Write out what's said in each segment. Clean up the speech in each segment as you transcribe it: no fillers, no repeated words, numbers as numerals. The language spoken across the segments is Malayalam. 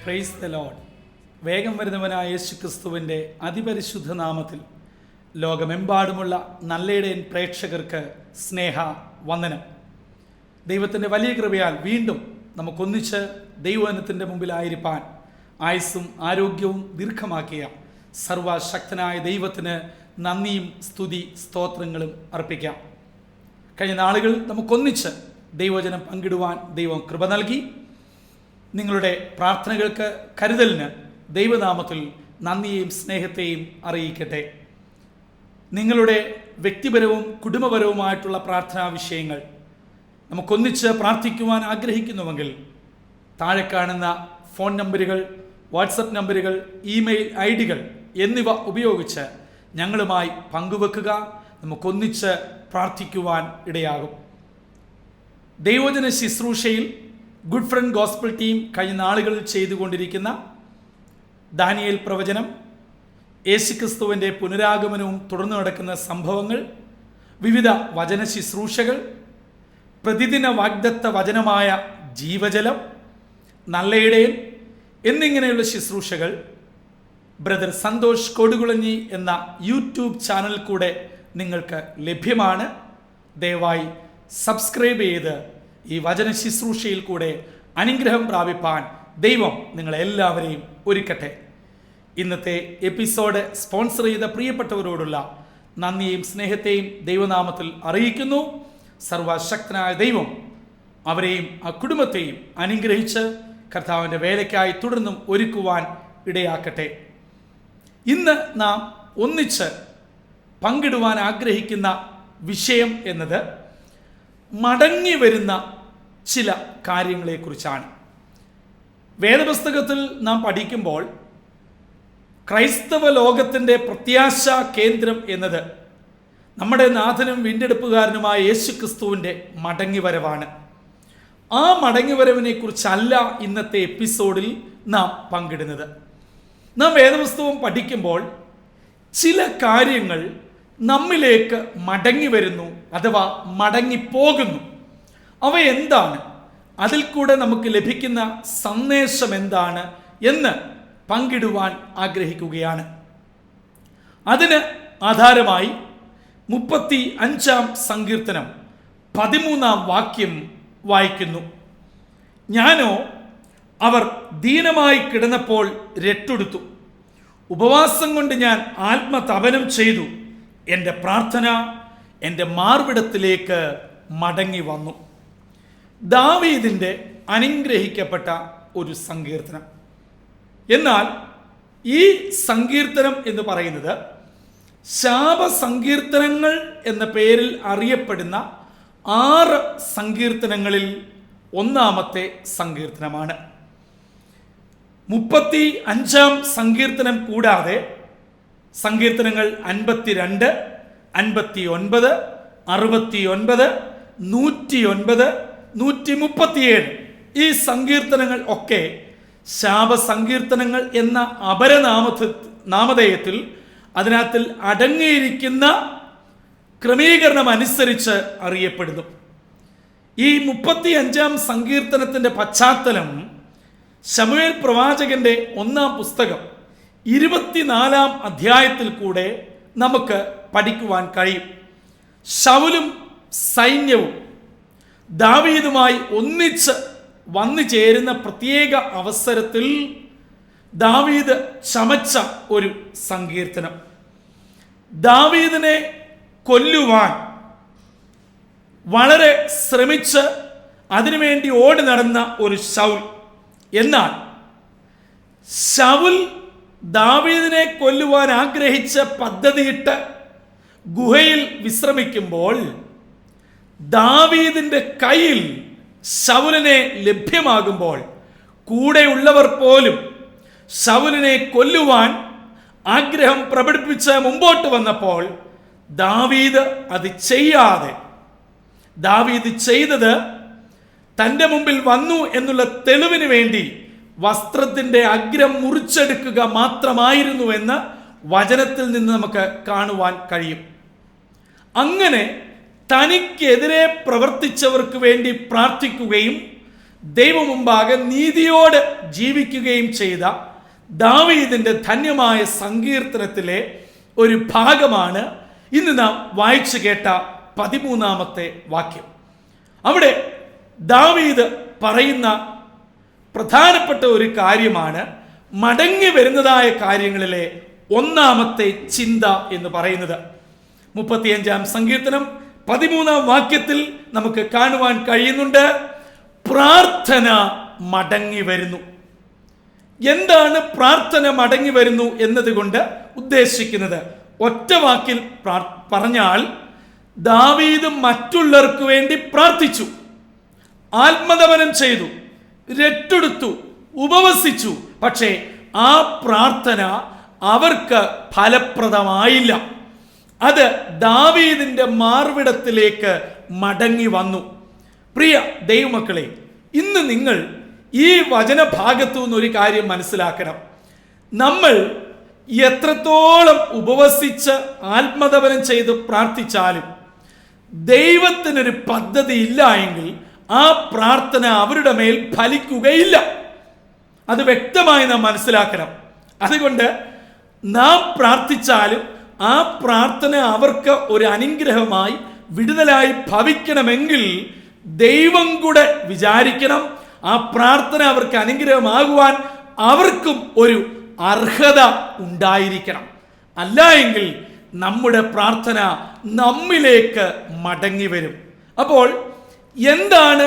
Praise the Lord. വേഗം വരുന്നവനായ യേശു ക്രിസ്തുവിൻ്റെ അതിപരിശുദ്ധ നാമത്തിൽ ലോകമെമ്പാടുമുള്ള നല്ലയിടയൻ പ്രേക്ഷകർക്ക് സ്നേഹ വന്ദനം. ദൈവത്തിൻ്റെ വലിയ കൃപയാൽ വീണ്ടും നമുക്കൊന്നിച്ച് ദൈവവചനത്തിൻ്റെ മുമ്പിലായിരിക്കാൻ ആയുസ്സും ആരോഗ്യവും ദീർഘമാക്കിയ സർവശക്തനായ ദൈവത്തിന് നന്ദിയും സ്തുതി സ്തോത്രങ്ങളും അർപ്പിക്കാം. കഴിഞ്ഞ നാളുകൾ നമുക്കൊന്നിച്ച് ദൈവവചനം പങ്കിടുവാൻ ദൈവം കൃപ നൽകി. നിങ്ങളുടെ പ്രാർത്ഥനകൾക്ക് കരുതലിന് ദൈവനാമത്തിൽ നന്ദിയെയും സ്നേഹത്തെയും അറിയിക്കട്ടെ. നിങ്ങളുടെ വ്യക്തിപരവും കുടുംബപരവുമായിട്ടുള്ള പ്രാർത്ഥനാ വിഷയങ്ങൾ നമുക്കൊന്നിച്ച് പ്രാർത്ഥിക്കുവാൻ ആഗ്രഹിക്കുന്നുവെങ്കിൽ താഴെ കാണുന്ന ഫോൺ നമ്പറുകൾ, വാട്സപ്പ് നമ്പറുകൾ, ഇമെയിൽ ഐഡികൾ എന്നിവ ഉപയോഗിച്ച് ഞങ്ങളുമായി പങ്കുവെക്കുക. നമുക്കൊന്നിച്ച് പ്രാർത്ഥിക്കുവാൻ ഇടയാകും. ദൈവവചന ശുശ്രൂഷയിൽ ഗുഡ് ഫ്രണ്ട് ഗോസ്പിൾ ടീം കഴിഞ്ഞ നാളുകളിൽ ചെയ്തുകൊണ്ടിരിക്കുന്ന ദാനിയേൽ പ്രവചനം, യേശുക്രിസ്തുവിൻ്റെ പുനരാഗമനവും തുടർന്നു നടക്കുന്ന സംഭവങ്ങൾ, വിവിധ വചന ശുശ്രൂഷകൾ, പ്രതിദിന വാഗ്ദത്ത വചനമായ ജീവജലം, നല്ലയിടയൻ എന്നിങ്ങനെയുള്ള ശുശ്രൂഷകൾ ബ്രദർ സന്തോഷ് കൊടുകുളഞ്ഞി എന്ന യൂട്യൂബ് ചാനൽ കൂടെ നിങ്ങൾക്ക് ലഭ്യമാണ്. ദയവായി സബ്സ്ക്രൈബ് ചെയ്ത് ഈ വചന ശുശ്രൂഷയിൽ കൂടെ അനുഗ്രഹം പ്രാപിപ്പാൻ ദൈവം നിങ്ങളെല്ലാവരെയും ഒരുക്കട്ടെ. ഇന്നത്തെ എപ്പിസോഡ് സ്പോൺസർ ചെയ്ത പ്രിയപ്പെട്ടവരോടുള്ള നന്ദിയും സ്നേഹത്തെയും ദൈവനാമത്തിൽ അറിയിക്കുന്നു. സർവശക്തനായ ദൈവം അവരെയും ആ കുടുംബത്തെയും അനുഗ്രഹിച്ച് കർത്താവിൻ്റെ വേലയ്ക്കായി തുടർന്നും ഒരുക്കുവാൻ ഇടയാക്കട്ടെ. ഇന്ന് നാം ഒന്നിച്ച് പങ്കിടുവാൻ ആഗ്രഹിക്കുന്ന വിഷയം എന്നത് മടങ്ങി വരുന്ന ചില കാര്യങ്ങളെക്കുറിച്ചാണ്. വേദപുസ്തകത്തിൽ നാം പഠിക്കുമ്പോൾ ക്രൈസ്തവ ലോകത്തിൻ്റെ പ്രത്യാശാ കേന്ദ്രം എന്നത് നമ്മുടെ നാഥനും വീണ്ടെടുപ്പുകാരനുമായ യേശുക്രിസ്തുവിൻ്റെ മടങ്ങിവരവാണ്. ആ മടങ്ങിവരവിനെ കുറിച്ചല്ല ഇന്നത്തെ എപ്പിസോഡിൽ നാം പങ്കിടുന്നത്. നാം വേദപുസ്തകം പഠിക്കുമ്പോൾ ചില കാര്യങ്ങൾ നമ്മിലേക്ക് മടങ്ങി വരുന്നു അഥവാ മടങ്ങിപ്പോകുന്നു. അവ എന്താണ്, അതിൽ കൂടെ നമുക്ക് ലഭിക്കുന്ന സന്ദേശം എന്താണ് എന്ന് പങ്കിടുവാൻ ആഗ്രഹിക്കുകയാണ്. അതിന് ആധാരമായി 35-ാം സങ്കീർത്തനം 13-ാം വാക്യം വായിക്കുന്നു. ഞാനോ അവർ ദീനമായി കിടന്നപ്പോൾ രട്ടുടുത്തു, ഉപവാസം കൊണ്ട് ഞാൻ ആത്മതപനം ചെയ്തു, എൻ്റെ പ്രാർത്ഥന എൻ്റെ മാർവിടത്തിലേക്ക് മടങ്ങി വന്നു. ദാവീദിൻ്റെ അനുഗ്രഹിക്കപ്പെട്ട ഒരു സങ്കീർത്തനം. എന്നാൽ ഈ സങ്കീർത്തനം എന്ന് പറയുന്നത് ശാപസങ്കീർത്തനങ്ങൾ എന്ന പേരിൽ അറിയപ്പെടുന്ന 6 സങ്കീർത്തനങ്ങളിൽ ഒന്നാമത്തെ സങ്കീർത്തനമാണ്. 35-ാം സങ്കീർത്തനം കൂടാതെ സങ്കീർത്തനങ്ങൾ 52, 59, 69, 109, 137 ഈ സങ്കീർത്തനങ്ങൾ ഒക്കെ ശാപസങ്കീർത്തനങ്ങൾ എന്ന നാമധേയത്തിൽ അതിനകത്തിൽ അടങ്ങിയിരിക്കുന്ന ക്രമീകരണം അനുസരിച്ച് അറിയപ്പെടുന്നു. ഈ 35-ാം സങ്കീർത്തനത്തിൻ്റെ പശ്ചാത്തലം ശമൂവേൽ പ്രവാചകന്റെ 1-ാം പുസ്തകം 24-ാം അധ്യായത്തിൽ കൂടെ നമുക്ക് പഠിക്കുവാൻ കഴിയും. ശൗലും സൈന്യവും ദാവീദുമായി ഒന്നിച്ച് വന്നു ചേരുന്ന പ്രത്യേക അവസരത്തിൽ ദാവീദ് ചമച്ച ഒരു സങ്കീർത്തനം. ദാവീദിനെ കൊല്ലുവാൻ വളരെ ശ്രമിച്ച് അതിനുവേണ്ടി ഓടി നടന്ന ഒരു ശൗൽ. എന്നാൽ ശൗൽ ദാവീദിനെ കൊല്ലുവാൻ ആഗ്രഹിച്ച പദ്ധതിയിട്ട് ഗുഹയിൽ വിശ്രമിക്കുമ്പോൾ ദാവീദിന്റെ കയ്യിൽ ശൗലിനെ ലഭ്യമാകുമ്പോൾ കൂടെയുള്ളവർ പോലും ശൗലിനെ കൊല്ലുവാൻ ആഗ്രഹം പ്രകടിപ്പിച്ച് മുമ്പോട്ട് വന്നപ്പോൾ ദാവീദ് അത് ചെയ്യാതെ, ദാവീദ് ചെയ്തത് തൻ്റെ മുമ്പിൽ വന്നു എന്നുള്ള തെളിവിന് വേണ്ടി വസ്ത്രത്തിൻ്റെ അഗ്രം മുറിച്ചെടുക്കുക മാത്രമായിരുന്നുവെന്ന് വചനത്തിൽ നിന്ന് നമുക്ക് കാണുവാൻ കഴിയും. അങ്ങനെ തനിക്കെതിരെ പ്രവർത്തിച്ചവർക്ക് വേണ്ടി പ്രാർത്ഥിക്കുകയും ദൈവം മുമ്പാകെ നീതിയോടെ ജീവിക്കുകയും ചെയ്ത ദാവീദിന്റെ ധന്യമായ സങ്കീർത്തനത്തിലെ ഒരു ഭാഗമാണ് ഇന്ന് നാം വായിച്ചു കേട്ട 13-ാമത്തെ വാക്യം. അവിടെ ദാവീദ് പറയുന്ന പ്രധാനപ്പെട്ട ഒരു കാര്യമാണ് മടങ്ങി വരുന്നതായ കാര്യങ്ങളിലെ ഒന്നാമത്തെ ചിന്ത എന്ന് പറയുന്നത്. 35-ാം സങ്കീർത്തനം 13-ാം വാക്യത്തിൽ നമുക്ക് കാണുവാൻ കഴിയുന്നുണ്ട്, പ്രാർത്ഥന മടങ്ങി വരുന്നു. എന്താണ് പ്രാർത്ഥന മടങ്ങി വരുന്നു എന്നതുകൊണ്ട് ഉദ്ദേശിക്കുന്നത്? ഒറ്റ വാക്കിൽ പറഞ്ഞാൽ, ദാവീദ് മറ്റുള്ളവർക്ക് വേണ്ടി പ്രാർത്ഥിച്ചു, ആത്മതപനം ചെയ്തു, രട്ടെടുത്തു, ഉപവസിച്ചു. പക്ഷേ ആ പ്രാർത്ഥന അവർക്ക് ഫലപ്രദമായില്ല. അത് ദാവീദിന്റെ മാർവിടത്തിലേക്ക് മടങ്ങി വന്നു. പ്രിയ ദൈവമക്കളെ, ഇന്ന് നിങ്ങൾ ഈ വചനഭാഗത്തു നിന്ന് ഒരു കാര്യം മനസ്സിലാക്കണം. നമ്മൾ എത്രത്തോളം ഉപവസിച്ച് ആത്മതപനം ചെയ്ത് പ്രാർത്ഥിച്ചാലും ദൈവത്തിനൊരു പദ്ധതി ഇല്ല എങ്കിൽ ആ പ്രാർത്ഥന അവരുടെ മേൽ ഫലിക്കുകയില്ല. അത് വ്യക്തമായി നാം മനസ്സിലാക്കണം. അതുകൊണ്ട് നാം പ്രാർത്ഥിച്ചാലും ആ പ്രാർത്ഥന അവർക്ക് ഒരു അനുഗ്രഹമായി വിടുതലായി ഭവിക്കണമെങ്കിൽ ദൈവം കൂടെ വിചാരിക്കണം. ആ പ്രാർത്ഥന അവർക്ക് അനുഗ്രഹമാകുവാൻ അവർക്കും ഒരു അർഹത ഉണ്ടായിരിക്കണം. അല്ല എങ്കിൽ നമ്മുടെ പ്രാർത്ഥന നമ്മിലേക്ക് മടങ്ങി വരും. അപ്പോൾ എന്താണ്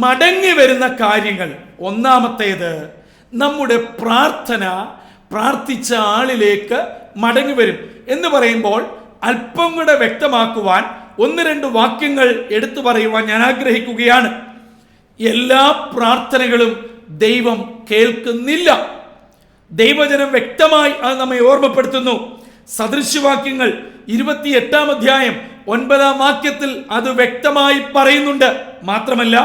മടങ്ങി വരുന്ന കാര്യങ്ങൾ? ഒന്നാമത്തേത്, നമ്മുടെ പ്രാർത്ഥന പ്രാർത്ഥിച്ച ആളിലേക്ക് മടങ്ങി വരും എന്ന് പറയുമ്പോൾ അല്പം കൂടെ വ്യക്തമാക്കുവാൻ 1-2 വാക്യങ്ങൾ എടുത്തു പറയുവാൻ ഞാൻ ആഗ്രഹിക്കുകയാണ്. എല്ലാ പ്രാർത്ഥനകളും ദൈവം കേൾക്കുന്നില്ല. ദൈവജനം വ്യക്തമായി അത് നമ്മെ ഓർമ്മപ്പെടുത്തുന്നു. സദൃശ്യവാക്യങ്ങൾ 28-ാം അധ്യായം 9-ാം വാക്യത്തിൽ അത് വ്യക്തമായി പറയുന്നുണ്ട്. മാത്രമല്ല,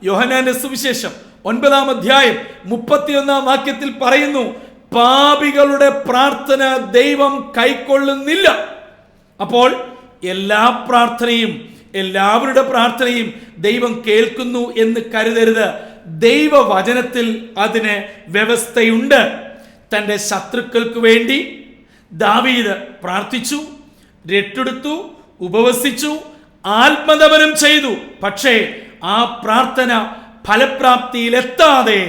യോഹന്നാന്റെ സുവിശേഷം 9-ാം അധ്യായം 31-ാം വാക്യത്തിൽ പറയുന്നു, പാപികളുടെ പ്രാർത്ഥന ദൈവം കൈക്കൊള്ളുന്നില്ല. അപ്പോൾ എല്ലാ പ്രാർത്ഥനയും, എല്ലാവരുടെ പ്രാർത്ഥനയും ദൈവം കേൾക്കുന്നു എന്ന് കരുതരുത്. ദൈവവചനത്തിൽ അതിന് വ്യവസ്ഥയുണ്ട്. തൻ്റെ ശത്രുക്കൾക്ക് വേണ്ടി ദാവീദ് പ്രാർത്ഥിച്ചു, രട്ടെടുത്തു, ഉപവസിച്ചു, ആത്മതപനം ചെയ്തു. പക്ഷേ ആ പ്രാർത്ഥന ഫലപ്രാപ്തിയിലെത്താതെ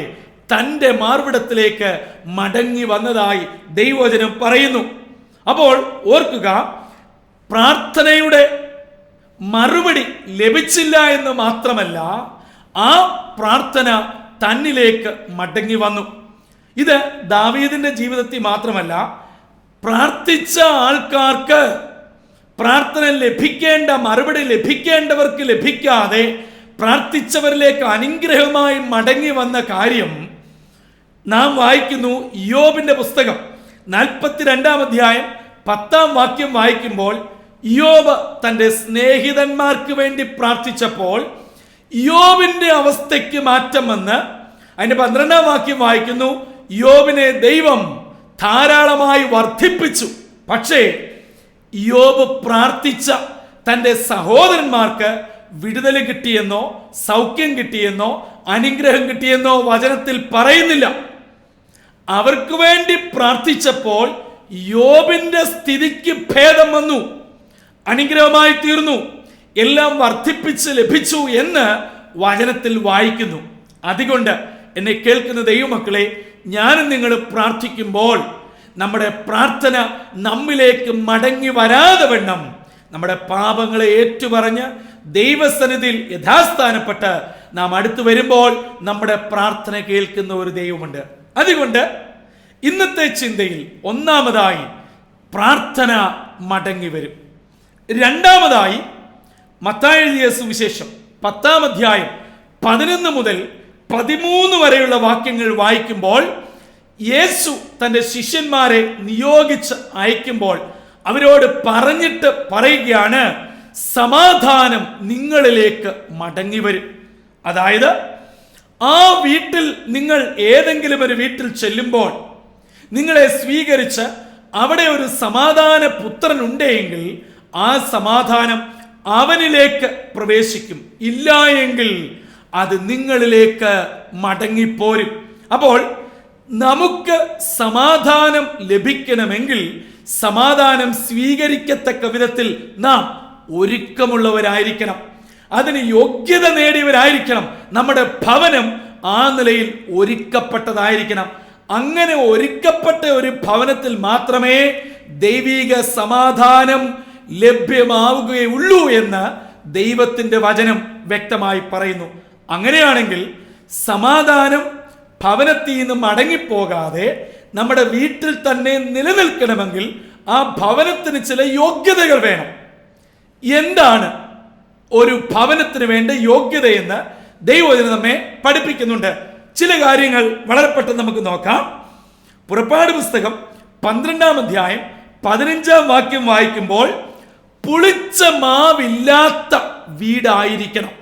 തൻ്റെ മാർവിടത്തിലേക്ക് മടങ്ങി വന്നതായി ദൈവവചനം പറയുന്നു. അപ്പോൾ ഓർക്കുക, പ്രാർത്ഥനയുടെ മറുപടി ലഭിച്ചില്ല എന്ന് മാത്രമല്ല, ആ പ്രാർത്ഥന തന്നിലേക്ക് മടങ്ങി വന്നു. ഇത് ദാവീദിന്റെ ജീവിതത്തിൽ മാത്രമല്ല, പ്രാർത്ഥിച്ച ആൾക്കാർക്ക് പ്രാർത്ഥന ലഭിക്കേണ്ട മറുപടി ലഭിക്കേണ്ടവർക്ക് ലഭിക്കാതെ പ്രാർത്ഥിച്ചവരിലേക്ക് അനുഗ്രഹമായി മടങ്ങി വന്ന കാര്യം നാം വായിക്കുന്നു. ഇയ്യോബിന്റെ പുസ്തകം 42-ാം അധ്യായം 10-ാം വാക്യം വായിക്കുമ്പോൾ, ഇയ്യോബ് തൻ്റെ സ്നേഹിതന്മാർക്ക് വേണ്ടി പ്രാർത്ഥിച്ചപ്പോൾ ഇയ്യോബിന്റെ അവസ്ഥയ്ക്ക് മാറ്റം വന്ന് അതിന്റെ 12-ാം വാക്യം വായിക്കുന്നു, ഇയ്യോബിനെ ദൈവം ധാരാളമായി വർദ്ധിപ്പിച്ചു. പക്ഷേ ഇയ്യോബ് പ്രാർത്ഥിച്ച തൻ്റെ സഹോദരന്മാർക്ക് വിടുതൽ കിട്ടിയെന്നോ സൗഖ്യം കിട്ടിയെന്നോ അനുഗ്രഹം കിട്ടിയെന്നോ വചനത്തിൽ പറയുന്നില്ല. അവർക്ക് വേണ്ടി പ്രാർത്ഥിച്ചപ്പോൾ യോബിന്റെ സ്ഥിതിക്ക് ഭേദം വന്നു, അനുഗ്രഹമായി തീർന്നു, എല്ലാം വർദ്ധിപ്പിച്ച് ലഭിച്ചു എന്ന് വചനത്തിൽ വായിക്കുന്നു. അതുകൊണ്ട് എന്നെ കേൾക്കുന്ന ദൈവമക്കളെ, ഞാനും നിങ്ങൾ പ്രാർത്ഥിക്കുമ്പോൾ നമ്മുടെ പ്രാർത്ഥന നമ്മിലേക്ക് മടങ്ങി വരാതെ വണ്ണം നമ്മുടെ പാപങ്ങളെ ഏറ്റുപറഞ്ഞ് ദൈവസന്നിധിയിൽ യഥാസ്ഥാനപ്പെട്ട് നാം അടുത്തു വരുമ്പോൾ നമ്മുടെ പ്രാർത്ഥന കേൾക്കുന്ന ഒരു ദൈവമുണ്ട്. അതുകൊണ്ട് ഇന്നത്തെ ചിന്തയിൽ ഒന്നാമതായി പ്രാർത്ഥന മടങ്ങി വരും. രണ്ടാമതായി മത്തായി എഴുതിയ സുവിശേഷം 10-ാം അധ്യായം 11 മുതൽ 13 വരെയുള്ള വാക്യങ്ങൾ വായിക്കുമ്പോൾ, യേശു തൻ്റെ ശിഷ്യന്മാരെ നിയോഗിച്ച് അയക്കുമ്പോൾ അവരോട് പറഞ്ഞിട്ട് പറയുകയാണ്, സമാധാനം നിങ്ങളിലേക്ക് മടങ്ങി വരും. അതായത് ആ വീട്ടിൽ നിങ്ങൾ ഏതെങ്കിലും ഒരു വീട്ടിൽ ചെല്ലുമ്പോൾ നിങ്ങളെ സ്വീകരിച്ച് അവിടെ ഒരു സമാധാന പുത്രൻ ഉണ്ടെങ്കിൽ ആ സമാധാനം അവനിലേക്ക് പ്രവേശിക്കും. ഇല്ല എങ്കിൽ അത് നിങ്ങളിലേക്ക് മടങ്ങിപ്പോരും. അപ്പോൾ നമുക്ക് സമാധാനം ലഭിക്കണമെങ്കിൽ, സമാധാനം സ്വീകരിക്കത്തക്ക വിധത്തിൽ നാം ഒരുക്കമുള്ളവരായിരിക്കണം, അതിന് യോഗ്യത നേടിയവരായിരിക്കണം. നമ്മുടെ ഭവനം ആ നിലയിൽ ഒരുക്കപ്പെട്ടതായിരിക്കണം. അങ്ങനെ ഒരുക്കപ്പെട്ട ഒരു ഭവനത്തിൽ മാത്രമേ ദൈവിക സമാധാനം ലഭ്യമാവുകയുള്ളൂ എന്ന് ദൈവത്തിന്റെ വചനം വ്യക്തമായി പറയുന്നു. അങ്ങനെയാണെങ്കിൽ സമാധാനം ഭവനത്തിൽ നിന്ന് മടങ്ങിപ്പോകാതെ നമ്മുടെ വീട്ടിൽ തന്നെ നിലനിൽക്കണമെങ്കിൽ ആ ഭവനത്തിന് ചില യോഗ്യതകൾ വേണം. എന്താണ് ഒരു ഭവനത്തിന് വേണ്ട യോഗ്യതയെന്ന് ദൈവവചനം നമ്മെ പഠിപ്പിക്കുന്നുണ്ട്. ചില കാര്യങ്ങൾ വളരെ പെട്ടെന്ന് നമുക്ക് നോക്കാം. പുറപ്പാട് പുസ്തകം 12-ാം അധ്യായം 15-ാം വാക്യം വായിക്കുമ്പോൾ, പുളിച്ച മാവില്ലാത്ത വീടായിരിക്കണം.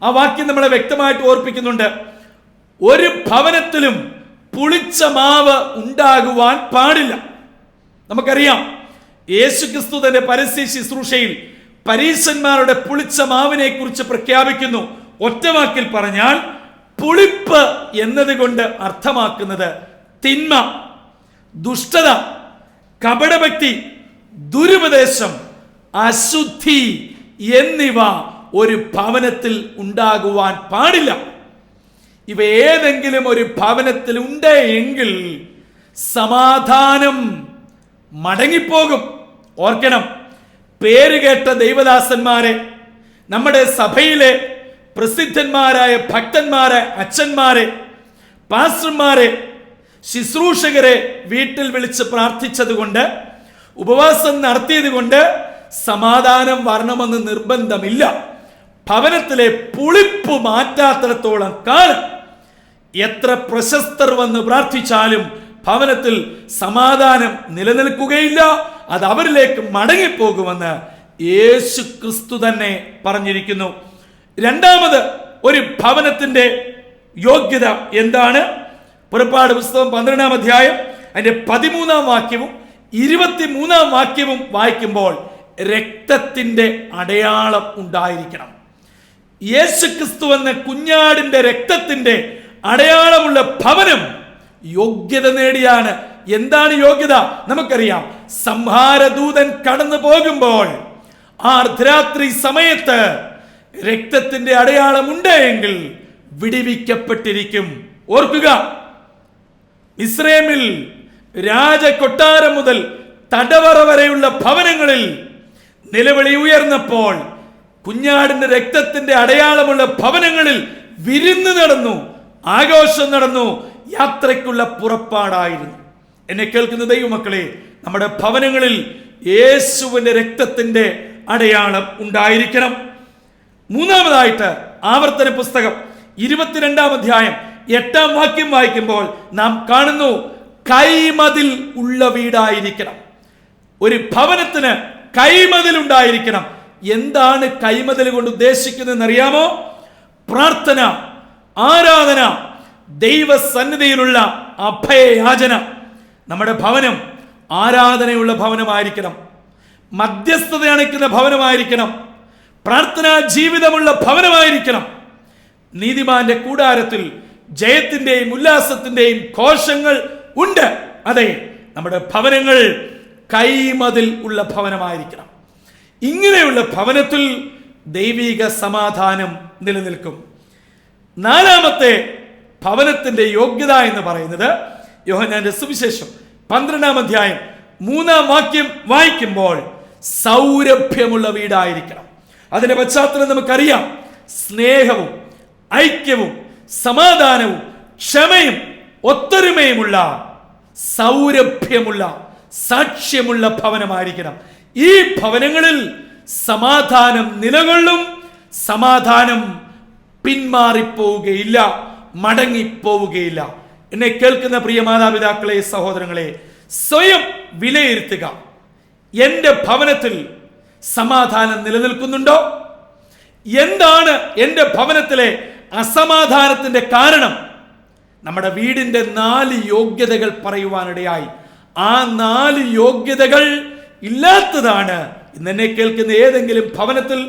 ആ വാക്യം നമ്മളെ വ്യക്തമായിട്ട് ഓർപ്പിക്കുന്നുണ്ട്. ഒരു ഭവനത്തിലും പുളിച്ച മാവ് ഉണ്ടാകുവാൻ പാടില്ല. നമുക്കറിയാം, യേശുക്രിസ്തു തന്റെ പരസ്യ ശുശ്രൂഷയിൽ പരീശന്മാരുടെ പുളിച്ച മാവിനെ കുറിച്ച് പ്രഖ്യാപിക്കുന്നു. ഒറ്റവാക്കിൽ പറഞ്ഞാൽ പുളിപ്പ് എന്നതുകൊണ്ട് അർത്ഥമാക്കുന്നത് തിന്മ, ദുഷ്ടത, കപടഭക്തി, ദുരുപദേശം, അശുദ്ധി എന്നിവ ഒരു ഭവനത്തിൽ ഉണ്ടാകുവാൻ പാടില്ല. ഇവ ഏതെങ്കിലും ഒരു ഭവനത്തിൽ ഉണ്ട് എങ്കിൽ സമാധാനം മടങ്ങിപ്പോകും. ഓർക്കണം, പേരുകേട്ട ദൈവദാസന്മാരെ, നമ്മുടെ സഭയിലെ പ്രസിദ്ധന്മാരായ ഭക്തന്മാരെ, അച്ഛന്മാരെ, പാസ്റ്റർമാരെ, ശുശ്രൂഷകരെ വീട്ടിൽ വിളിച്ച് പ്രാർത്ഥിച്ചതുകൊണ്ട്, ഉപവാസം നടത്തിയത് കൊണ്ട് സമാധാനം വരണമെന്ന് നിർബന്ധമില്ല. ഭവനത്തിലെ പുളിപ്പ് മാറ്റാത്തിടത്തോളം കാലം എത്ര പ്രശസ്തർ വന്ന് പ്രാർത്ഥിച്ചാലും ഭവനത്തിൽ സമാധാനം നിലനിൽക്കുകയില്ല. അത് അവരിലേക്ക് മടങ്ങിപ്പോകുമെന്ന് യേശു ക്രിസ്തു തന്നെ പറഞ്ഞിരിക്കുന്നു. രണ്ടാമത്, ഒരു ഭവനത്തിന്റെ യോഗ്യത എന്താണ്? പുറപ്പാട് പുസ്തകം 12-ാം അധ്യായം അതിന്റെ 13-ാം വാക്യവും 23-ാം വാക്യവും വായിക്കുമ്പോൾ രക്തത്തിന്റെ അടയാളം ഉണ്ടായിരിക്കണം. യേശുക്രിസ്തു എന്ന കുഞ്ഞാടിന്റെ രക്തത്തിന്റെ അടയാളമുള്ള ഭവനം യോഗ്യത നേടിയാണ്. എന്താണ് യോഗ്യത? നമുക്കറിയാം, സംഹാരദൂതൻ കടന്നു പോകുമ്പോൾ ആ അർദ്ധരാത്രി സമയത്ത് രക്തത്തിന്റെ അടയാളം ഉണ്ടെങ്കിൽ വിടിവിക്കപ്പെട്ടിരിക്കും. ഓർക്കുക, ഇസ്രയേലിൽ രാജകൊട്ടാരം മുതൽ തടവറ വരെയുള്ള ഭവനങ്ങളിൽ നിലവിളി ഉയർന്നപ്പോൾ കുഞ്ഞാടിന്റെ രക്തത്തിന്റെ അടയാളമുള്ള ഭവനങ്ങളിൽ വിരുന്ന് നടന്നു, ആഘോഷം നടന്നു, യാത്രയ്ക്കുള്ള പുറപ്പാടായിരുന്നു. എന്നെ കേൾക്കുന്ന ദൈവമക്കളെ, നമ്മുടെ ഭവനങ്ങളിൽ യേശുവിന്റെ രക്തത്തിന്റെ അടയാളം ഉണ്ടായിരിക്കണം. മൂന്നാമതായിട്ട്, ആവർത്തന പുസ്തകം 22-ാം അധ്യായം 8-ാം വാക്യം വായിക്കുമ്പോൾ നാം കാണുന്നു, കൈമതിൽ ഉള്ള വീടായിരിക്കണം. ഒരു ഭവനത്തിന് കൈമതിൽ ഉണ്ടായിരിക്കണം. എന്താണ് കൈമതിൽ കൊണ്ട് ഉദ്ദേശിക്കുന്നതെന്ന് അറിയാമോ? പ്രാർത്ഥന, ആരാധന, ദൈവസന്നിധിയിലുള്ള അഭയയാചന. നമ്മുടെ ഭവനം ആരാധനയുള്ള ഭവനമായിരിക്കണം, മധ്യസ്ഥത അണയ്ക്കുന്ന ഭവനമായിരിക്കണം, പ്രാർത്ഥനാ ജീവിതമുള്ള ഭവനമായിരിക്കണം. നീതിമാന്റെ കൂടാരത്തിൽ ജയത്തിന്റെയും ഉല്ലാസത്തിന്റെയും ഘോഷങ്ങൾ ഉണ്ട്. അതെ, നമ്മുടെ ഭവനങ്ങൾ കൈമതിൽ ഉള്ള ഭവനമായിരിക്കണം. ഇങ്ങനെയുള്ള ഭവനത്തിൽ ദൈവിക സമാധാനം നിലനിൽക്കും. നാലാമത്തെ ഭവനത്തിന്റെ യോഗ്യത എന്ന് പറയുന്നത് യോഹന്നാന്റെ സുവിശേഷം 12-ാം അധ്യായം 3-ാം വാക്യം വായിക്കുമ്പോൾ സൗരഭ്യമുള്ള വീടായിരിക്കണം. അതിന്റെ പശ്ചാത്തലം നമുക്കറിയാം. സ്നേഹവും ഐക്യവും സമാധാനവും ക്ഷമയും ഒത്തൊരുമയുമുള്ള സൗരഭ്യമുള്ള സാക്ഷ്യമുള്ള ഭവനമായിരിക്കണം. ഈ ഭവനങ്ങളിൽ സമാധാനം നിലകൊള്ളും. സമാധാനം പിന്മാറിപ്പോവുകയില്ല, മടങ്ങിപ്പോവുകയില്ല. എന്നെ കേൾക്കുന്ന പ്രിയ മാതാപിതാക്കളെ, സഹോദരങ്ങളെ, സ്വയം വിലയിരുത്തുക. എൻ്റെ ഭവനത്തിൽ സമാധാനം നിലനിൽക്കുന്നുണ്ടോ? എന്താണ് എൻ്റെ ഭവനത്തിലെ അസമാധാനത്തിന്റെ കാരണം? നമ്മുടെ വീടിന്റെ 4 യോഗ്യതകൾ പറയുവാനിടയായി. ആ 4 യോഗ്യതകൾ ഇല്ലാത്തതാണ് ഇന്നെന്നെ കേൾക്കുന്ന ഏതെങ്കിലും ഭവനത്തിൽ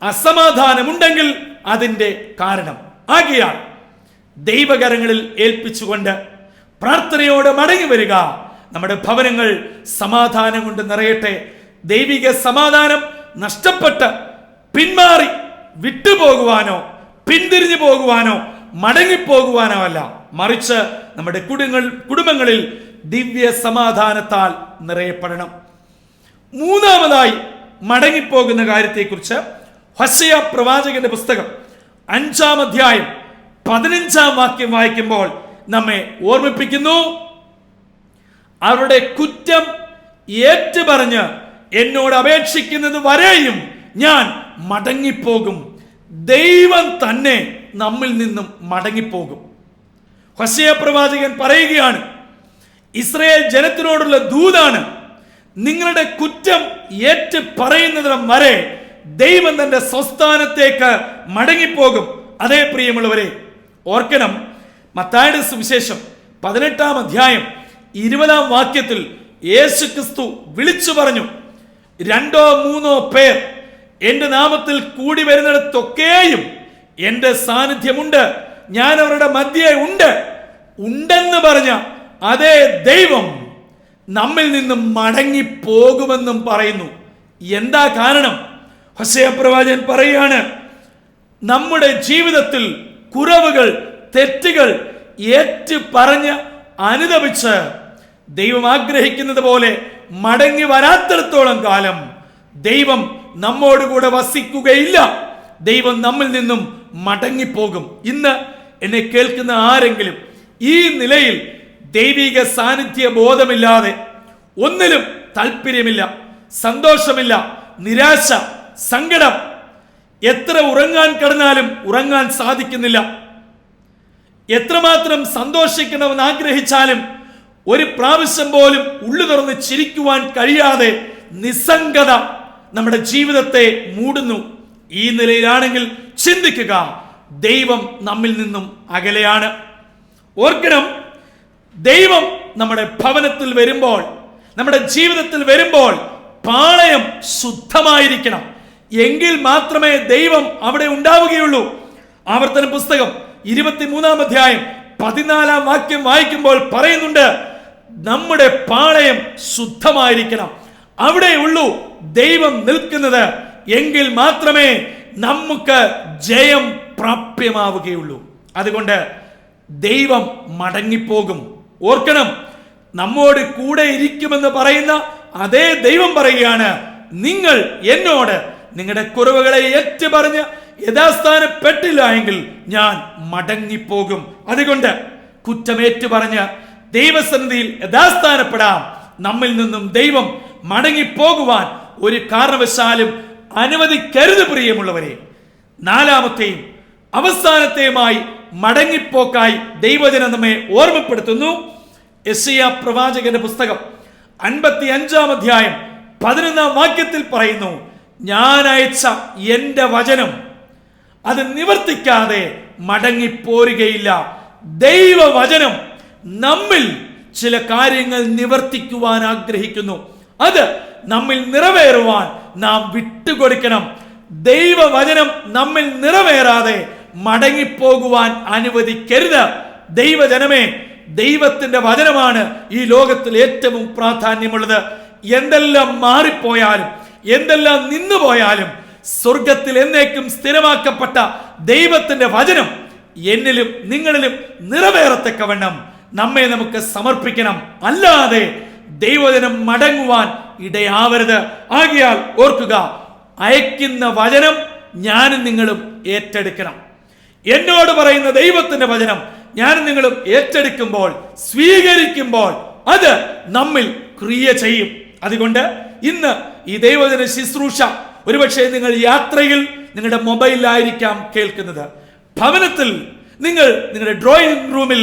അസമാധാനമുണ്ടെങ്കിൽ അതിൻ്റെ കാരണം. ആകയാൽ ദൈവകരങ്ങളിൽ ഏൽപ്പിച്ചുകൊണ്ട് പ്രാർത്ഥനയോടെ മടങ്ങി വരിക. നമ്മുടെ ഭവനങ്ങൾ സമാധാനം കൊണ്ട് നിറയട്ടെ. ദൈവിക സമാധാനം നഷ്ടപ്പെട്ട് പിന്മാറി വിട്ടുപോകുവാനോ പിന്തിരിഞ്ഞു പോകുവാനോ മടങ്ങിപ്പോകുവാനോ അല്ല, മറിച്ച് നമ്മുടെ കുടുംബങ്ങളിൽ ദിവ്യ സമാധാനത്താൽ നിറയപ്പെടണം. മൂന്നാമതായി മടങ്ങിപ്പോകുന്ന കാര്യത്തെക്കുറിച്ച് ഹോശേയ പ്രവാചകന്റെ പുസ്തകം 5-ാം അധ്യായം 15-ാം വാക്യം വായിക്കുമ്പോൾ നമ്മെ ഓർമ്മിപ്പിക്കുന്നു, അവരുടെ കുറ്റം ഏറ്റുപറഞ്ഞ് എന്നോട് അപേക്ഷിക്കുന്നത് വരെയും ഞാൻ മടങ്ങിപ്പോകും. ദൈവം തന്നെ നമ്മിൽ നിന്നും മടങ്ങിപ്പോകും. ഹോശേയ പ്രവാചകൻ പറയുകയാണ്, ഇസ്രായേൽ ജനത്തിനോടുള്ള ദൂതാണ്, നിങ്ങളുടെ കുറ്റം ഏറ്റു പറയുന്നതിനും വരെ ദൈവം തന്റെ സ്വസ്ഥാനത്തേക്ക് മടങ്ങിപ്പോകും. അതേ പ്രിയമുള്ളവരെ, ഓർക്കണം, മത്തായിയുടെ സുവിശേഷം 18-ാം അധ്യായം 20-ാം വാക്യത്തിൽ യേശു ക്രിസ്തു വിളിച്ചു പറഞ്ഞു, 2-3 പേർ എന്റെ നാമത്തിൽ കൂടി വരുന്നിടത്തൊക്കെയും എന്റെ സാന്നിധ്യമുണ്ട്, ഞാൻ അവരുടെ മധ്യേ ഉണ്ടെന്ന് പറഞ്ഞ അതേ ദൈവം നമ്മിൽ നിന്നും മടങ്ങി പോകുമെന്നും പറയുന്നു. എന്താ കാരണം? ഹോശേയ പ്രവാചകൻ പറയുകയാണ്, നമ്മുടെ ജീവിതത്തിൽ കുറവുകൾ തെറ്റുകൾ ഏറ്റു പറഞ്ഞ് അനുദപിച്ച് ദൈവം ആഗ്രഹിക്കുന്നത് പോലെ മടങ്ങി വരാത്തിടത്തോളം കാലം ദൈവം നമ്മോടുകൂടെ വസിക്കുകയില്ല. ദൈവം നമ്മിൽ നിന്നും മടങ്ങിപ്പോകും. ഇന്ന് എന്നെ കേൾക്കുന്ന ആരെങ്കിലും ഈ നിലയിൽ ദൈവിക സാന്നിധ്യ ബോധമില്ലാതെ ഒന്നിലും താല്പര്യമില്ല, സന്തോഷമില്ല, നിരാശ, സങ്കടം, എത്ര ഉറങ്ങാൻ കിടന്നാലും ഉറങ്ങാൻ സാധിക്കുന്നില്ല, എത്രമാത്രം സന്തോഷിക്കണമെന്ന് ആഗ്രഹിച്ചാലും ഒരു പ്രാവശ്യം പോലും ഉള്ളു തുറന്ന് ചിരിക്കുവാൻ കഴിയാതെ നിസ്സംഗത നമ്മുടെ ജീവിതത്തെ മൂടുന്നു. ഈ നിലയിലാണെങ്കിൽ ചിന്തിക്കുക, ദൈവം നമ്മിൽ നിന്നും അകലെയാണ്. ഓർക്കണം, ദൈവം നമ്മുടെ ഭവനത്തിൽ വരുമ്പോൾ, നമ്മുടെ ജീവിതത്തിൽ വരുമ്പോൾ പാളയം ശുദ്ധമായിരിക്കണം. എങ്കിൽ മാത്രമേ ദൈവം അവിടെ ഉണ്ടാവുകയുള്ളൂ. ആവർത്തന പുസ്തകം 23-ാം അധ്യായം 14-ാം വാക്യം വായിക്കുമ്പോൾ പറയുന്നുണ്ട്, നമ്മുടെ പാളയം ശുദ്ധമായിരിക്കണം. അവിടെയുള്ളൂ ദൈവം നിൽക്കുന്നത്. എങ്കിൽ മാത്രമേ നമുക്ക് ജയം പ്രാപ്യമാവുകയുള്ളൂ. അതുകൊണ്ട് ദൈവം മടങ്ങിപ്പോകും. ഓർക്കണം, നമ്മോട് കൂടെ ഇരിക്കുമെന്ന് പറയുന്ന അതേ ദൈവം പറയുകയാണ്, നിങ്ങൾ എന്നോട് നിങ്ങളുടെ കുറവുകളെ ഏറ്റുപറഞ്ഞ് യഥാസ്ഥാനപ്പെട്ടില്ല എങ്കിൽ ഞാൻ മടങ്ങിപ്പോകും. അതുകൊണ്ട് കുറ്റമേറ്റു പറഞ്ഞ് ദൈവസന്നിധിയിൽ യഥാസ്ഥാനപ്പെടാം. നമ്മിൽ നിന്നും ദൈവം മടങ്ങിപ്പോകുവാൻ ഒരു കാരണവശാലും അനുവദിക്കരുത്. പ്രിയമുള്ളവരെ, നാലാമത്തെയും അവസാനത്തെയുമായി മടങ്ങിപ്പോക്കായി ദൈവജനം നമ്മെ ഓർമ്മപ്പെടുത്തുന്നു. യെശയ്യാ പ്രവാചകന്റെ പുസ്തകം 55-ാം അധ്യായം 11-ാം വാക്യത്തിൽ പറയുന്നു, ഞാൻ അയച്ച എന്റെ വചനം അത് നിവർത്തിക്കാതെ മടങ്ങിപ്പോരുകയില്ല. ദൈവവചനം നമ്മിൽ ചില കാര്യങ്ങൾ നിവർത്തിക്കുവാൻ ആഗ്രഹിക്കുന്നു. അത് നമ്മിൽ നിറവേറുവാൻ നാം വിട്ടുകൊടുക്കണം. ദൈവവചനം നമ്മിൽ നിറവേറാതെ മടങ്ങിപ്പോകുവാൻ അനുവദിക്കരുത്. ദൈവജനമേ, ദൈവത്തിന്റെ വചനമാണ് ഈ ലോകത്തിൽ ഏറ്റവും പ്രാധാന്യമുള്ളത്. എന്തെല്ലാം മാറിപ്പോയാലും എന്തെല്ലാം നിന്നുപോയാലും സ്വർഗത്തിൽ എന്നേക്കും സ്ഥിരമാക്കപ്പെട്ട ദൈവത്തിന്റെ വചനം എന്നിലും നിങ്ങളിലും നിറവേറത്തക്കവണ്ണം നമ്മെ നമുക്ക് സമർപ്പിക്കണം. അല്ലാതെ ദൈവജനം മടങ്ങുവാൻ ഇടയാവരുത്. ആകയാൽ ഓർക്കുക, അയക്കുന്ന വചനം ഞാനും നിങ്ങളും ഏറ്റെടുക്കണം. എന്നോട് പറയുന്ന ദൈവത്തിന്റെ വചനം ഞാനും നിങ്ങളും ഏറ്റെടുക്കുമ്പോൾ, സ്വീകരിക്കുമ്പോൾ അത് നമ്മിൽ ക്രിയ ചെയ്യും. അതുകൊണ്ട് ഇന്ന് ഈ ദൈവജന ശുശ്രൂഷ ഒരുപക്ഷെ നിങ്ങൾ യാത്രയിൽ നിങ്ങളുടെ മൊബൈലിലായിരിക്കാം കേൾക്കുന്നത്, ഭവനത്തിൽ നിങ്ങൾ നിങ്ങളുടെ ഡ്രോയിങ് റൂമിൽ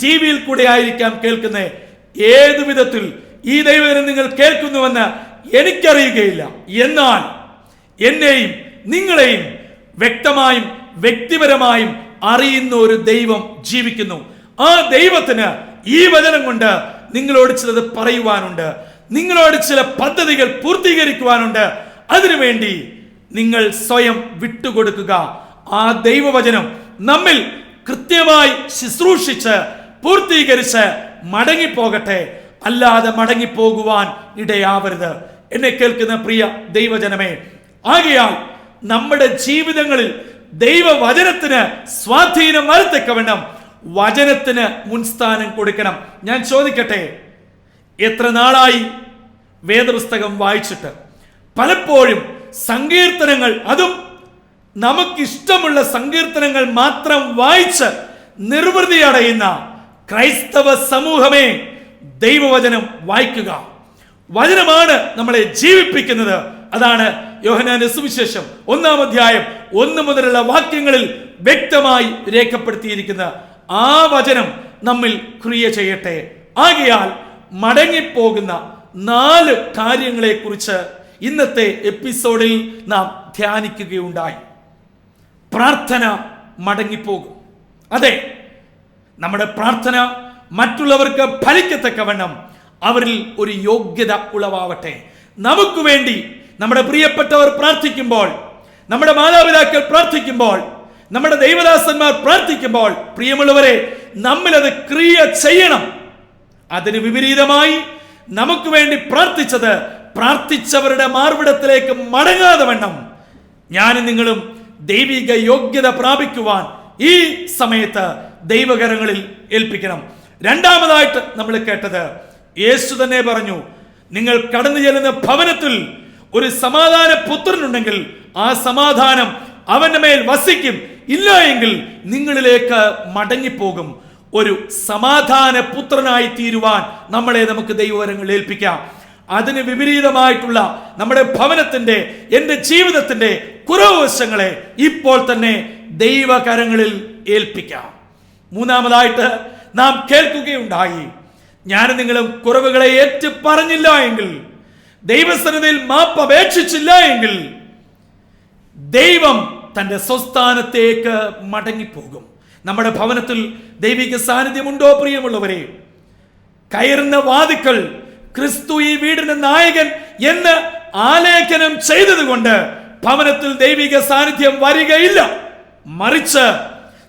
TV-യിൽ കൂടെ ആയിരിക്കാം കേൾക്കുന്നത്. ഏതു വിധത്തിൽ ഈ ദൈവജനം നിങ്ങൾ കേൾക്കുന്നുവെന്ന് എനിക്കറിയുകയില്ല. എന്നാൽ എന്നെയും നിങ്ങളെയും വ്യക്തമായും വ്യക്തിപരമായും അറിയുന്ന ഒരു ദൈവം ജീവിക്കുന്നു. ആ ദൈവത്തിന് ഈ വചനം കൊണ്ട് നിങ്ങളോട് ചിലത് പറയുവാനുണ്ട്, നിങ്ങളോട് ചില പദ്ധതികൾ പൂർത്തീകരിക്കുവാനുണ്ട്. അതിനുവേണ്ടി നിങ്ങൾ സ്വയം വിട്ടുകൊടുക്കുക. ആ ദൈവവചനം നമ്മിൽ കൃത്യമായി ശുശ്രൂഷിച്ച് പൂർത്തീകരിച്ച് മടങ്ങിപ്പോകട്ടെ. അല്ലാതെ മടങ്ങിപ്പോകുവാൻ ഇടയാവരുത്. എന്നെ കേൾക്കുന്ന പ്രിയ ദൈവജനമേ, ആകയാൽ നമ്മുടെ ജീവിതങ്ങളിൽ ദൈവവചനത്തിന് സ്വാധീനം വരത്തക്കവണ്ണം വചനത്തിന് മുൻസ്ഥാനം കൊടുക്കണം. ഞാൻ ചോദിക്കട്ടെ, എത്ര നാളായി വേദപുസ്തകം വായിച്ചിട്ട്? പലപ്പോഴും സങ്കീർത്തനങ്ങൾ, അതും നമുക്കിഷ്ടമുള്ള സങ്കീർത്തനങ്ങൾ മാത്രം വായിച്ച് നിർവൃതി അടയുന്ന ക്രൈസ്തവ സമൂഹമേ, ദൈവവചനം വായിക്കുക. വചനമാണ് നമ്മളെ ജീവിപ്പിക്കുന്നത്. അതാണ് യോഹന്നാന്റെ സുവിശേഷം 1-ാം അധ്യായം 1 മുതലുള്ള വാക്യങ്ങളിൽ വ്യക്തമായി രേഖപ്പെടുത്തിയിരിക്കുന്നത്. ആ വചനം നമ്മിൽ ക്രിയ ചെയ്യട്ടെ. ആകയാൽ മടങ്ങിപ്പോകുന്ന 4 കാര്യങ്ങളെ കുറിച്ച് ഇന്നത്തെ എപ്പിസോഡിൽ നാം ധ്യാനിക്കുകയുണ്ടായി. പ്രാർത്ഥന മടങ്ങിപ്പോകും. അതെ, നമ്മുടെ പ്രാർത്ഥന മറ്റുള്ളവർക്ക് ഫലിക്കത്തക്കവണ്ണം അവരിൽ ഒരു യോഗ്യത ഉളവാവട്ടെ. നമുക്ക് വേണ്ടി നമ്മുടെ പ്രിയപ്പെട്ടവർ പ്രാർത്ഥിക്കുമ്പോൾ, നമ്മുടെ മാതാപിതാക്കൾ പ്രാർത്ഥിക്കുമ്പോൾ, നമ്മുടെ ദൈവദാസന്മാർ പ്രാർത്ഥിക്കുമ്പോൾ, പ്രിയമുള്ളവരെ, നമ്മിലത് ക്രിയ ചെയ്യണം. അതിന് വിപരീതമായി നമുക്ക് വേണ്ടി പ്രാർത്ഥിച്ചവരുടെ മാർവിടത്തിലേക്ക് മടങ്ങാതെ വണ്ണം ഞാനും നിങ്ങളും ദൈവിക യോഗ്യത പ്രാപിക്കുവാൻ ഈ സമയത്ത് ദൈവകരങ്ങളിൽ ഏൽപ്പിക്കണം. രണ്ടാമതായിട്ട് നമ്മൾ കേട്ടത്, യേശു തന്നെ പറഞ്ഞു, നിങ്ങൾ കടന്നു ചെല്ലുന്ന ഭവനത്തിൽ ഒരു സമാധാന പുത്രനുണ്ടെങ്കിൽ ആ സമാധാനം അവന്റെ മേൽ വസിക്കും, ഇല്ല എങ്കിൽ നിങ്ങളിലേക്ക് മടങ്ങിപ്പോകും. ഒരു സമാധാന പുത്രനായി തീരുവാൻ നമുക്ക് ദൈവവരങ്ങൾ ഏൽപ്പിക്കാം. അതിന് വിപരീതമായിട്ടുള്ള നമ്മുടെ ഭവനത്തിന്റെ, എൻ്റെ ജീവിതത്തിന്റെ കുറവുവശങ്ങളെ ഇപ്പോൾ തന്നെ ദൈവകരങ്ങളിൽ ഏൽപ്പിക്കാം. മൂന്നാമതായിട്ട് നാം കേൾക്കുകയുണ്ടായി, ഞാനും നിങ്ങളും കുറവുകളെ ഏറ്റു പറഞ്ഞില്ല എങ്കിൽ, ദൈവസന്നിധിയിൽ മാപ്പ് അപേക്ഷിച്ചില്ല എങ്കിൽ ദൈവം തന്റെ സ്വസ്ഥാനത്തേക്ക് മടങ്ങിപ്പോകും. നമ്മുടെ ഭവനത്തിൽ ദൈവിക സാന്നിധ്യമുണ്ടോ പ്രിയമുള്ളവരെ? കയറുന്ന വാതിക്കൽ ക്രിസ്തു ഈ വീടിന്റെ നായകൻ എന്ന് ആലേഖനം ചെയ്തതുകൊണ്ട് ഭവനത്തിൽ ദൈവിക സാന്നിധ്യം വരികയില്ല. മറിച്ച്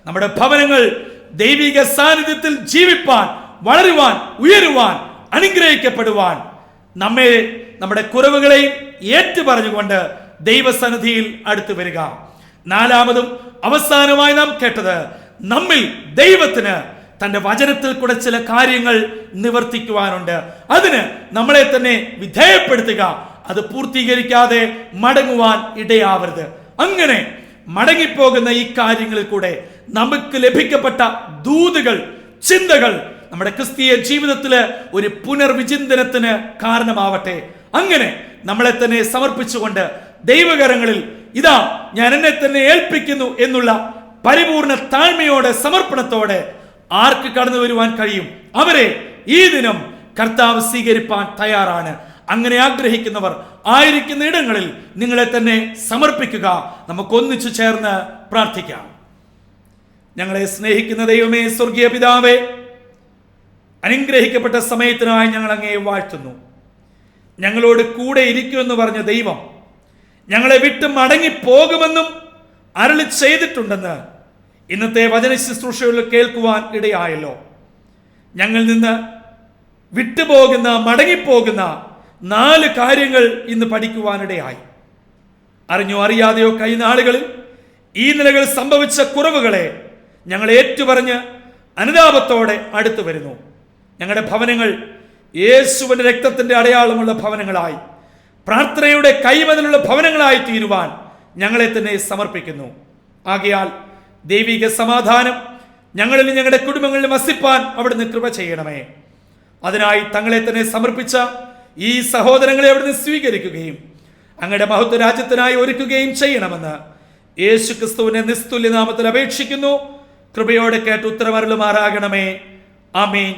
നമ്മുടെ ഭവനങ്ങൾ ദൈവിക സാന്നിധ്യത്തിൽ ജീവിപ്പാൻ, വളരുവാൻ, ഉയരുവാൻ, അനുഗ്രഹിക്കപ്പെടുവാൻ നമ്മെ നമ്മുടെ കുറവുകളെയും ഏറ്റുപറഞ്ഞുകൊണ്ട് ദൈവസന്നിധിയിൽ അടുത്തു വരിക. നാലാമതും അവസാനമായി നാം കേട്ടത്, നമ്മിൽ ദൈവത്തിന് തന്റെ വചനത്തിൽ കൂടെ ചില കാര്യങ്ങൾ നിവർത്തിക്കുവാനുണ്ട്. അതിന് നമ്മളെ തന്നെ വിധേയപ്പെടുത്തുക. അത് പൂർത്തീകരിക്കാതെ മടങ്ങുവാൻ ഇടയാവരുത്. അങ്ങനെ മടങ്ങിപ്പോകുന്ന ഈ കാര്യങ്ങളിൽ കൂടെ നമുക്ക് ലഭിക്കപ്പെട്ട ദൂതുകൾ, ചിന്തകൾ നമ്മുടെ ക്രിസ്തീയ ജീവിതത്തില് ഒരു പുനർവിചിന്തനത്തിന് കാരണമാവട്ടെ. അങ്ങനെ നമ്മളെ തന്നെ സമർപ്പിച്ചുകൊണ്ട് ദൈവകരങ്ങളിൽ ഇതാ ഞാൻ എന്നെ തന്നെ ഏൽപ്പിക്കുന്നു എന്നുള്ള പരിപൂർണ താഴ്മയോടെ, സമർപ്പണത്തോടെ ആർക്ക് കടന്നു വരുവാൻ കഴിയും? അവരെ ഈ ദിനം കർത്താവ് സ്വീകരിപ്പാൻ തയ്യാറാണ്. അങ്ങനെ ആഗ്രഹിക്കുന്നവർ ആയിരിക്കുന്ന ഇടങ്ങളിൽ നിങ്ങളെ തന്നെ സമർപ്പിക്കുക. നമുക്കൊന്നിച്ചു ചേർന്ന് പ്രാർത്ഥിക്കാം. ഞങ്ങളെ സ്നേഹിക്കുന്ന ദൈവമേ, സ്വർഗീയ പിതാവേ, അനുഗ്രഹിക്കപ്പെട്ട സമയത്തിനായി ഞങ്ങൾ അങ്ങയെ വാഴ്ത്തുന്നു. ഞങ്ങളോട് കൂടെ ഇരിക്കുമെന്ന് പറഞ്ഞ ദൈവം ഞങ്ങളെ വിട്ട് മടങ്ങിപ്പോകുമെന്നും അരുളി ചെയ്തിട്ടുണ്ടെന്ന് ഇന്നത്തെ വചന ശുശ്രൂഷകളിൽ കേൾക്കുവാൻ ഇടയായല്ലോ. ഞങ്ങളിൽ നിന്ന് വിട്ടുപോകുന്ന, മടങ്ങിപ്പോകുന്ന 4 കാര്യങ്ങൾ ഇന്ന് പഠിക്കുവാനിടയായി. അറിഞ്ഞോ അറിയാതെയോ കഴിഞ്ഞ നാളുകളിൽ ഈ നിലകൾ സംഭവിച്ച കുറവുകളെ ഞങ്ങൾ ഏറ്റുപറഞ്ഞ് അനുതാപത്തോടെ അടുത്തു വരുന്നു. ഞങ്ങളുടെ ഭവനങ്ങൾ യേശുവിന്റെ രക്തത്തിന്റെ അടയാളമുള്ള ഭവനങ്ങളായി, പ്രാർത്ഥനയുടെ കൈമതിലുള്ള ഭവനങ്ങളായി തീരുവാൻ ഞങ്ങളെ തന്നെ സമർപ്പിക്കുന്നു. ആകയാൽ ദൈവിക സമാധാനം ഞങ്ങളിലും ഞങ്ങളുടെ കുടുംബങ്ങളിലും വസിപ്പാൻ അവിടുന്ന് കൃപ ചെയ്യണമേ. അതിനായി തങ്ങളെ തന്നെ സമർപ്പിച്ച ഈ സഹോദരങ്ങളെ അവിടുന്ന് സ്വീകരിക്കുകയും അങ്ങയുടെ മഹത്വ രാജ്യത്തിനായി ഒരുക്കുകയും ചെയ്യണമെന്ന് യേശു ക്രിസ്തുവിന്റെ നിസ്തുല്യ നാമത്തിൽ അപേക്ഷിക്കുന്നു. കൃപയോടെ കേട്ട് ഉത്തരമരുളുമാറാകണമേ. ആമേൻ,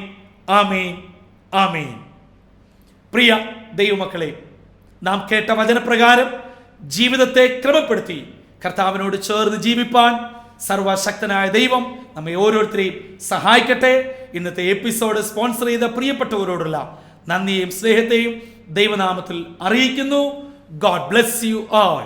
ആമേൻ, ആമേൻ. പ്രിയ ദൈവമക്കളെ, നാം കേട്ട വചനപ്രകാരം ജീവിതത്തെ ക്രമപ്പെടുത്തി കർത്താവിനോട് ചേർന്ന് ജീവിപ്പാൻ സർവശക്തനായ ദൈവം നമ്മെ ഓരോരുത്തരെയും സഹായിക്കട്ടെ. ഇന്നത്തെ എപ്പിസോഡ് സ്പോൺസർ ചെയ്ത പ്രിയപ്പെട്ടവരോടുള്ള നന്ദിയും സ്നേഹത്തെയും ദൈവനാമത്തിൽ അറിയിക്കുന്നു. God bless you all.